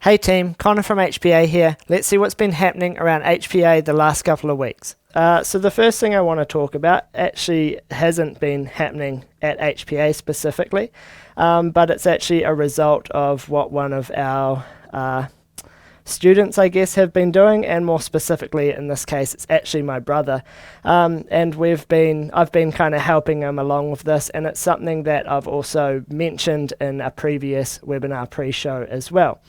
Hey team, Connor from HPA here. Let's see what's been happening around HPA the last couple of weeks. So the first thing I want to talk about actually hasn't been happening at HPA specifically, but it's actually a result of what one of our students, I guess, have been doing, and more specifically in this case it's actually my brother, and I've been kind of helping him along with this, and it's something that I've also mentioned in a previous webinar pre-show as well.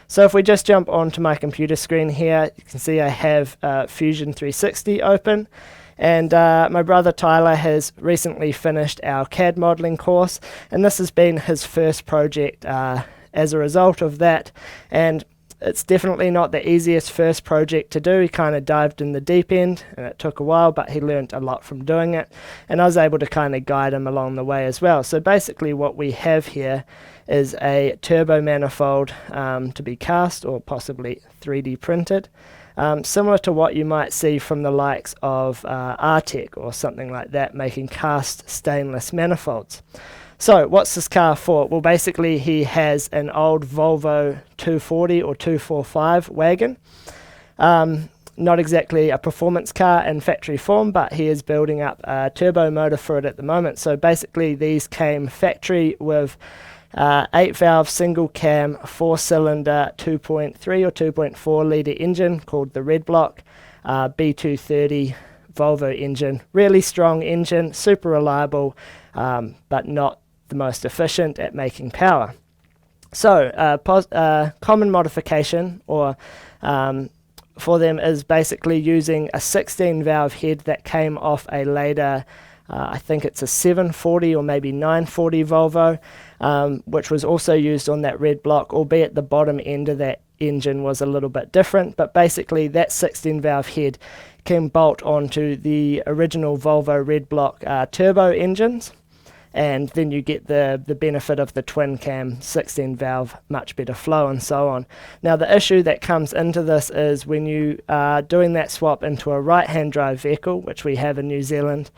So if we just jump onto my computer screen here, you can see I have Fusion 360 open, and my brother Tyler has recently finished our CAD modeling course, and this has been his first project as a result of that. And it's definitely not the easiest first project to do. He kind of dived in the deep end and it took a while, but he learned a lot from doing it, and I was able to kind of guide him along the way as well. So basically what we have here is a turbo manifold to be cast or possibly 3D printed, similar to what you might see from the likes of Artec or something like that, making cast stainless manifolds. So what's this car for? Well, basically he has an old Volvo 240 or 245 wagon. Not exactly a performance car in factory form, but he is building up a turbo motor for it at the moment. So basically these came factory with 8-valve single cam 4-cylinder 2.3 or 2.4 litre engine called the Redblock B230 Volvo engine. Really strong engine, super reliable, but not the most efficient at making power. So common modification or for them is basically using a 16-valve head that came off a later I think it's a 740 or maybe 940 Volvo, which was also used on that red block, albeit the bottom end of that engine was a little bit different. But basically that 16-valve head can bolt onto the original Volvo Redblock turbo engines, and then you get the benefit of the twin cam 16-valve, much better flow and so on. Now the issue that comes into this is when you are doing that swap into a right-hand drive vehicle, which we have in New Zealand,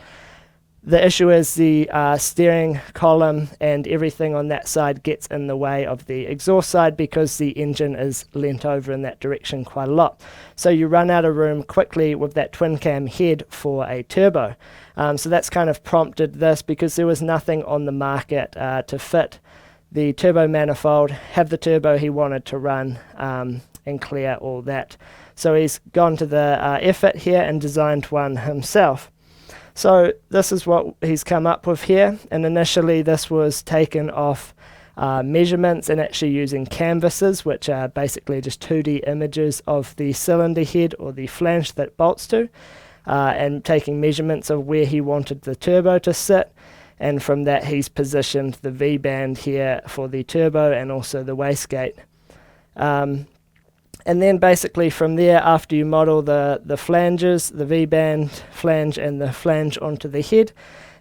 the issue is the steering column and everything on that side gets in the way of the exhaust side because the engine is leant over in that direction quite a lot. So you run out of room quickly with that twin cam head for a turbo. So that's kind of prompted this, because there was nothing on the market to fit the turbo manifold, have the turbo he wanted to run, and clear all that. So he's gone to the effort here and designed one himself. So this is what he's come up with here, and initially this was taken off measurements and actually using canvases, which are basically just 2D images of the cylinder head or the flange that bolts to, and taking measurements of where he wanted the turbo to sit, and from that he's positioned the V-band here for the turbo and also the wastegate. And then basically from there, after you model the flanges, the V-band flange and the flange onto the head,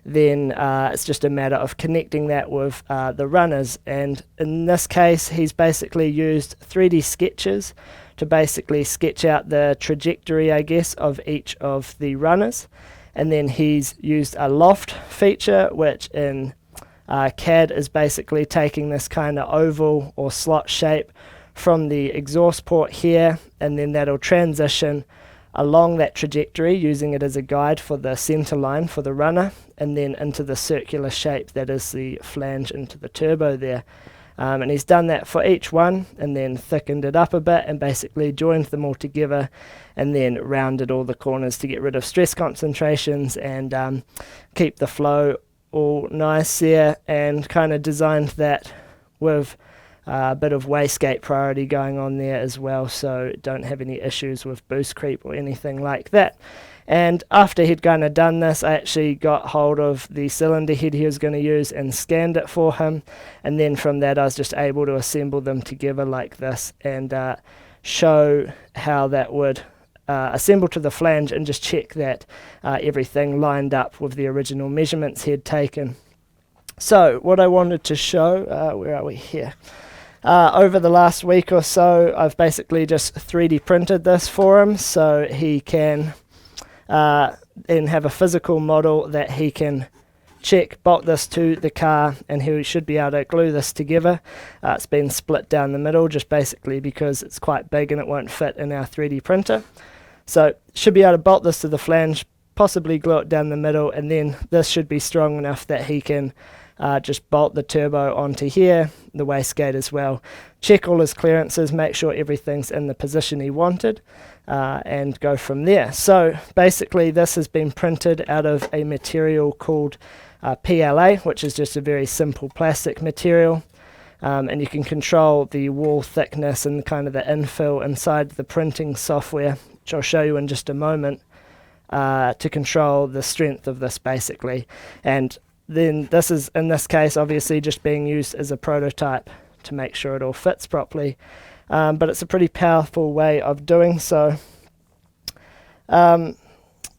then it's just a matter of connecting that with the runners. And in this case, he's basically used 3D sketches to basically sketch out the trajectory, I guess, of each of the runners. And then he's used a loft feature, which in CAD is basically taking this kind of oval or slot shape from the exhaust port here, and then that'll transition along that trajectory using it as a guide for the center line for the runner, and then into the circular shape that is the flange into the turbo there. And he's done that for each one and then thickened it up a bit and basically joined them all together and then rounded all the corners to get rid of stress concentrations and keep the flow all nice there, and kind of designed that with a bit of wastegate priority going on there as well, so don't have any issues with boost creep or anything like that. And after he'd kind of done this, I actually got hold of the cylinder head he was going to use and scanned it for him, and then from that I was just able to assemble them together like this and show how that would assemble to the flange and just check that everything lined up with the original measurements he'd taken. So what I wanted to show, where are we here? Over the last week or so, I've basically just 3D printed this for him so he can then have a physical model that he can check, bolt this to the car, and he should be able to glue this together. It's been split down the middle just basically because it's quite big and it won't fit in our 3D printer. So should be able to bolt this to the flange, possibly glue it down the middle, and then this should be strong enough that he can just bolt the turbo onto here, the wastegate as well. Check all his clearances, make sure everything's in the position he wanted, and go from there. So basically this has been printed out of a material called PLA, which is just a very simple plastic material, and you can control the wall thickness and kind of the infill inside the printing software, which I'll show you in just a moment, to control the strength of this basically. And then this is, in this case, obviously just being used as a prototype to make sure it all fits properly, but it's a pretty powerful way of doing so.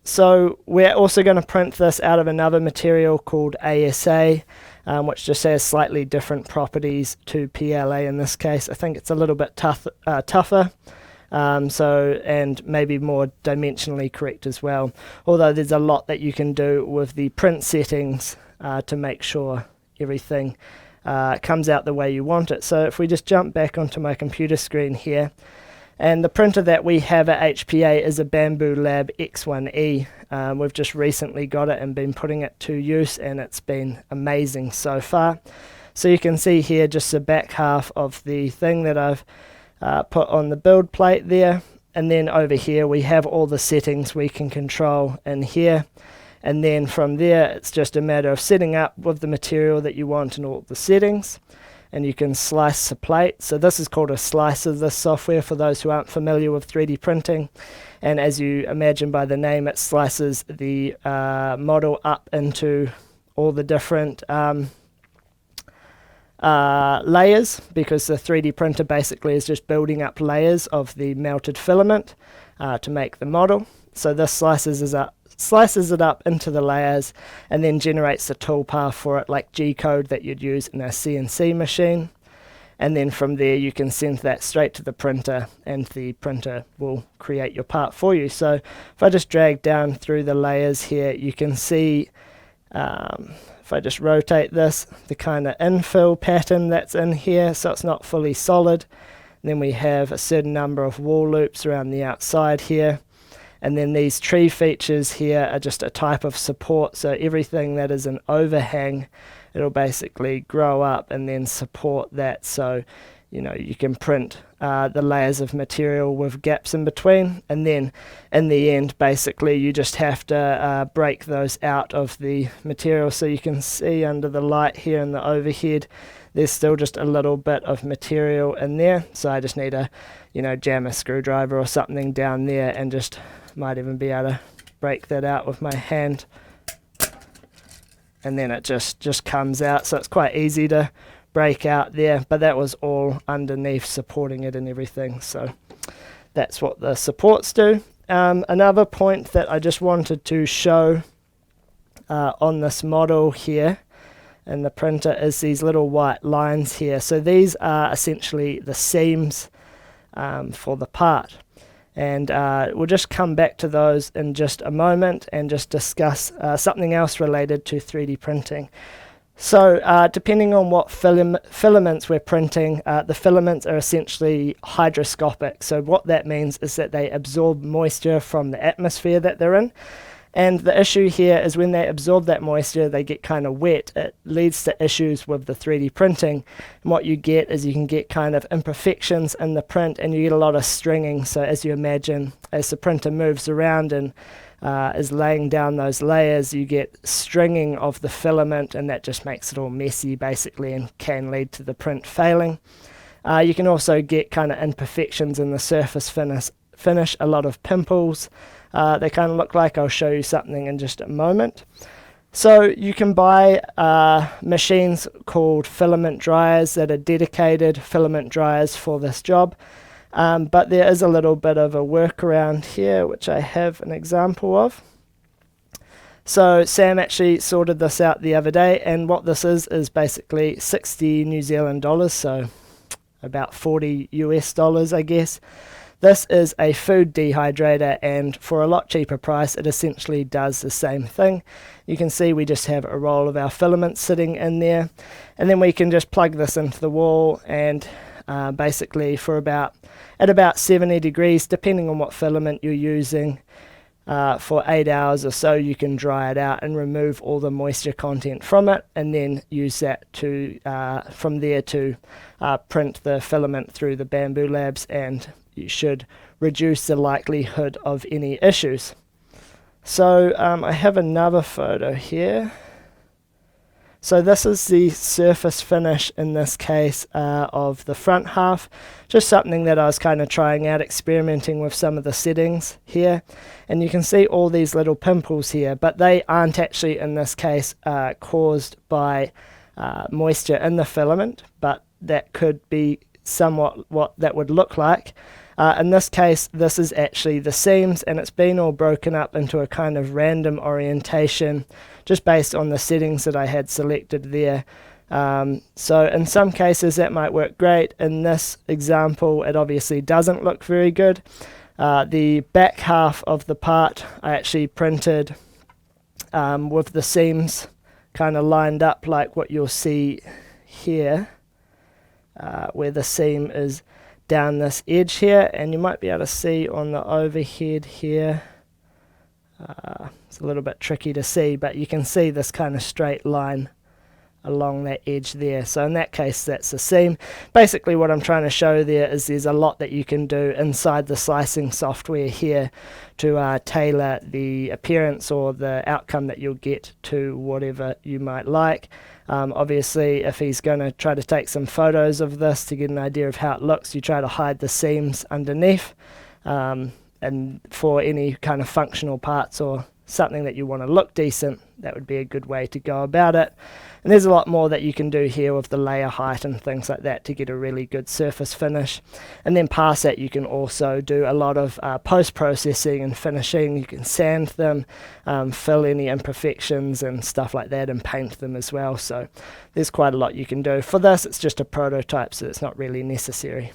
So we're also going to print this out of another material called ASA, which just has slightly different properties to PLA in this case. I think it's a little bit tougher, and maybe more dimensionally correct as well, although there's a lot that you can do with the print settings to make sure everything comes out the way you want it. So if we just jump back onto my computer screen here, and the printer that we have at HPA is a Bambu Lab X1E. We've just recently got it and been putting it to use, and it's been amazing so far. So you can see here just the back half of the thing that I've put on the build plate there, and then over here we have all the settings we can control in here, and then from there it's just a matter of setting up with the material that you want and all the settings, and you can slice the plate. So this is called a slicer, this software, for those who aren't familiar with 3D printing, and as you imagine by the name, it slices the model up into all the different layers, because the 3D printer basically is just building up layers of the melted filament to make the model. So this slices it up into the layers and then generates the toolpath for it, like G-code that you'd use in a CNC machine. And then from there you can send that straight to the printer, and the printer will create your part for you. So if I just drag down through the layers here, you can see, if I just rotate this, the kind of infill pattern that's in here, so it's not fully solid. And then we have a certain number of wall loops around the outside here. And then these tree features here are just a type of support, so everything that is an overhang, it'll basically grow up and then support that, so you can print the layers of material with gaps in between, and then in the end basically you just have to break those out of the material. So you can see under the light here in the overhead there's still just a little bit of material in there, so I just need to jam a screwdriver or something down there, and just might even be able to break that out with my hand, and then it just comes out. So it's quite easy to break out there, but that was all underneath supporting it and everything. So that's what the supports do. Another point that I just wanted to show on this model here in the printer is these little white lines here. So these are essentially the seams for the part, and we'll just come back to those in just a moment and just discuss something else related to 3D printing. So depending on what filaments we're printing, the filaments are essentially hygroscopic. So what that means is that they absorb moisture from the atmosphere that they're in. And the issue here is when they absorb that moisture, they get kind of wet. It leads to issues with the 3D printing. And what you get is you can get kind of imperfections in the print, and you get a lot of stringing. So as you imagine, as the printer moves around and is laying down those layers, you get stringing of the filament, and that just makes it all messy basically and can lead to the print failing. You can also get kind of imperfections in the surface finish, a lot of pimples. They kind of look like, I'll show you something in just a moment. So you can buy machines called Filament Driers that are dedicated filament dryers for this job, but there is a little bit of a workaround here, which I have an example of. So Sam actually sorted this out the other day, and what this is basically 60 New Zealand dollars, so about 40 US dollars I guess. This is a food dehydrator, and for a lot cheaper price it essentially does the same thing. You can see we just have a roll of our filament sitting in there, and then we can just plug this into the wall, and basically at about 70 degrees, depending on what filament you're using, for 8 hours or so, you can dry it out and remove all the moisture content from it, and then use that to from there to print the filament through the Bambu Labs, and you should reduce the likelihood of any issues. So I have another photo here. So this is the surface finish in this case of the front half. Just something that I was kind of trying out, experimenting with some of the settings here. And you can see all these little pimples here, but they aren't actually in this case caused by moisture in the filament, but that could be somewhat what that would look like. In this case, this is actually the seams, and it's been all broken up into a kind of random orientation just based on the settings that I had selected there. So in some cases that might work great. In this example, it obviously doesn't look very good. The back half of the part I actually printed with the seams kind of lined up like what you'll see here, where the seam is down this edge here, and you might be able to see on the overhead here, it's a little bit tricky to see, but you can see this kind of straight line along that edge there. So in that case, that's the seam. Basically what I'm trying to show there is there's a lot that you can do inside the slicing software here to tailor the appearance or the outcome that you'll get to whatever you might like. Obviously, if he's going to try to take some photos of this to get an idea of how it looks, you try to hide the seams underneath. And for any kind of functional parts or something that you want to look decent, that would be a good way to go about it. And there's a lot more that you can do here with the layer height and things like that to get a really good surface finish. And then past that, you can also do a lot of post-processing and finishing. You can sand them, fill any imperfections and stuff like that, and paint them as well. So there's quite a lot you can do. For this, it's just a prototype, so it's not really necessary.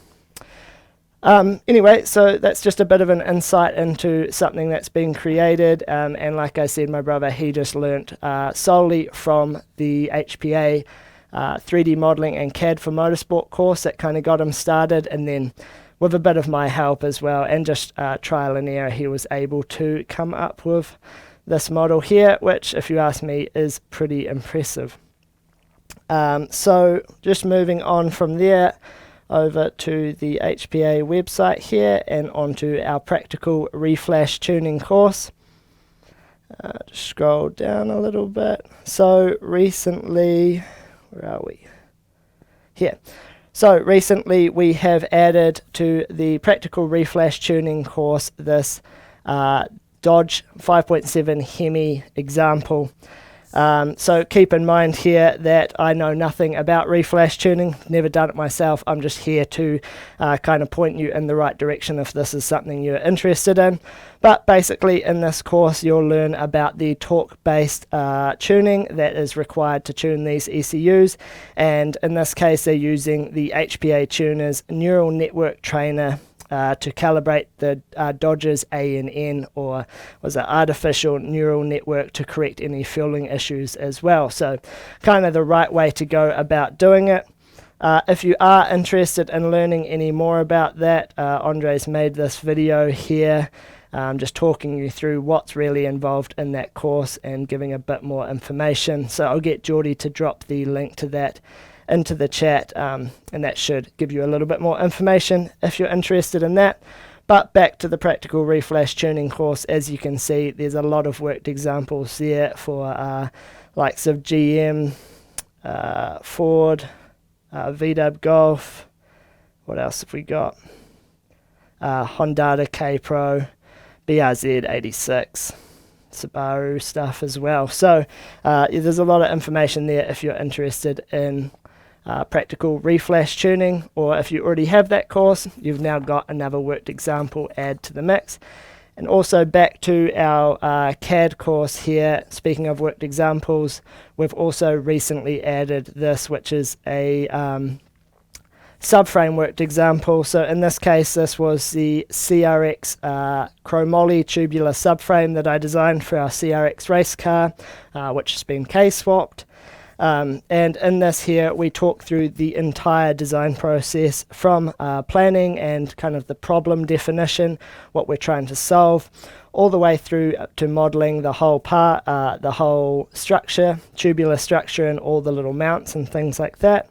Anyway, so that's just a bit of an insight into something that's been created, and like I said, my brother, he just learnt solely from the HPA 3D modelling and CAD for Motorsport course that kind of got him started, and then with a bit of my help as well and just trial and error, he was able to come up with this model here, which, if you ask me, is pretty impressive. So just moving on from there over to the HPA website here and onto our practical reflash tuning course. Just scroll down a little bit. So recently, where are we? Here. So recently we have added to the practical reflash tuning course this Dodge 5.7 Hemi example. So keep in mind here that I know nothing about reflash tuning, never done it myself. I'm just here to kind of point you in the right direction if this is something you're interested in. But basically in this course you'll learn about the torque-based tuning that is required to tune these ECUs, and in this case they're using the HPA Tuner's neural network trainer to calibrate the Dodge's ANN, or was it artificial neural network, to correct any fueling issues as well. So kind of the right way to go about doing it. If you are interested in learning any more about that, Andre's made this video here just talking you through what's really involved in that course and giving a bit more information. So I'll get Geordie to drop the link to that into the chat, and that should give you a little bit more information if you're interested in that. But back to the practical reflash tuning course, as you can see there's a lot of worked examples there for likes of GM, Ford, VW Golf, what else have we got, Honda K-Pro, BRZ 86, Subaru stuff as well. So there's a lot of information there if you're interested in practical reflash tuning, or if you already have that course, you've now got another worked example add to the mix. And also back to our CAD course here, speaking of worked examples, we've also recently added this, which is a subframe worked example. So in this case, this was the CRX Chromoly tubular subframe that I designed for our CRX race car, which has been K-swapped. And in this here, we talk through the entire design process from planning and kind of the problem definition, what we're trying to solve, all the way through to modeling the whole part, the whole structure, tubular structure, and all the little mounts and things like that.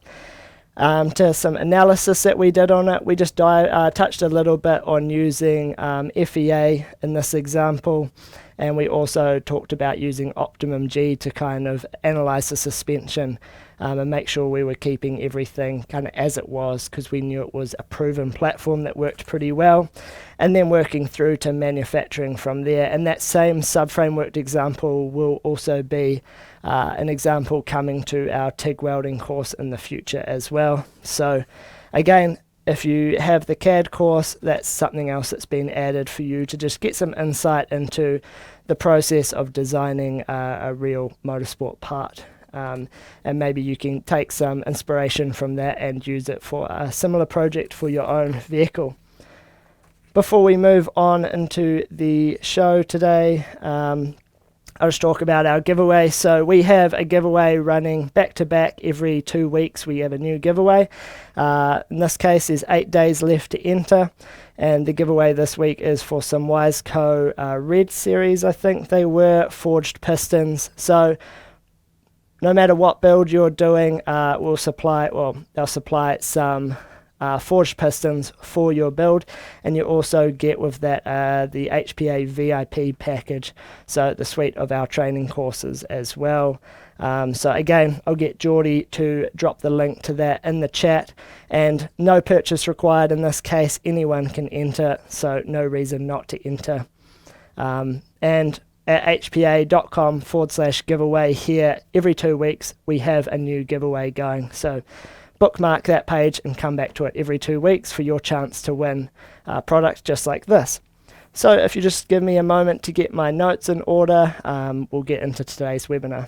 To some analysis that we did on it, we just touched a little bit on using FEA in this example, and we also talked about using OptimumG to kind of analyze the suspension and make sure we were keeping everything kind of as it was, because we knew it was a proven platform that worked pretty well, and then working through to manufacturing from there. And that same subframe worked example will also be an example coming to our TIG welding course in the future as well. So again, if you have the CAD course, that's something else that's been added for you to just get some insight into the process of designing a real motorsport part. And maybe you can take some inspiration from that and use it for a similar project for your own vehicle. Before we move on into the show today, I'll just talk about our giveaway. So we have a giveaway running back to back every 2 weeks. We have a new giveaway. In this case, there's 8 days left to enter. And the giveaway this week is for some Wisco Red Series, I think they were, forged pistons. So no matter what build you're doing, they'll supply some forged pistons for your build, and you also get with that the HPA VIP package, so the suite of our training courses as well. So again, I'll get Geordie to drop the link to that in the chat, and no purchase required in this case. Anyone can enter, so no reason not to enter. And at hpa.com/giveaway here, every 2 weeks we have a new giveaway going, so bookmark that page and come back to it every 2 weeks for your chance to win products just like this. So if you just give me a moment to get my notes in order, we'll get into today's webinar.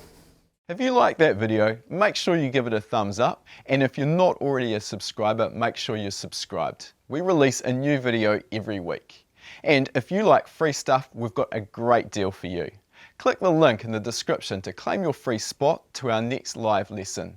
If you like that video, make sure you give it a thumbs up, and if you're not already a subscriber, make sure you're subscribed. We release a new video every week. And if you like free stuff, we've got a great deal for you. Click the link in the description to claim your free spot to our next live lesson.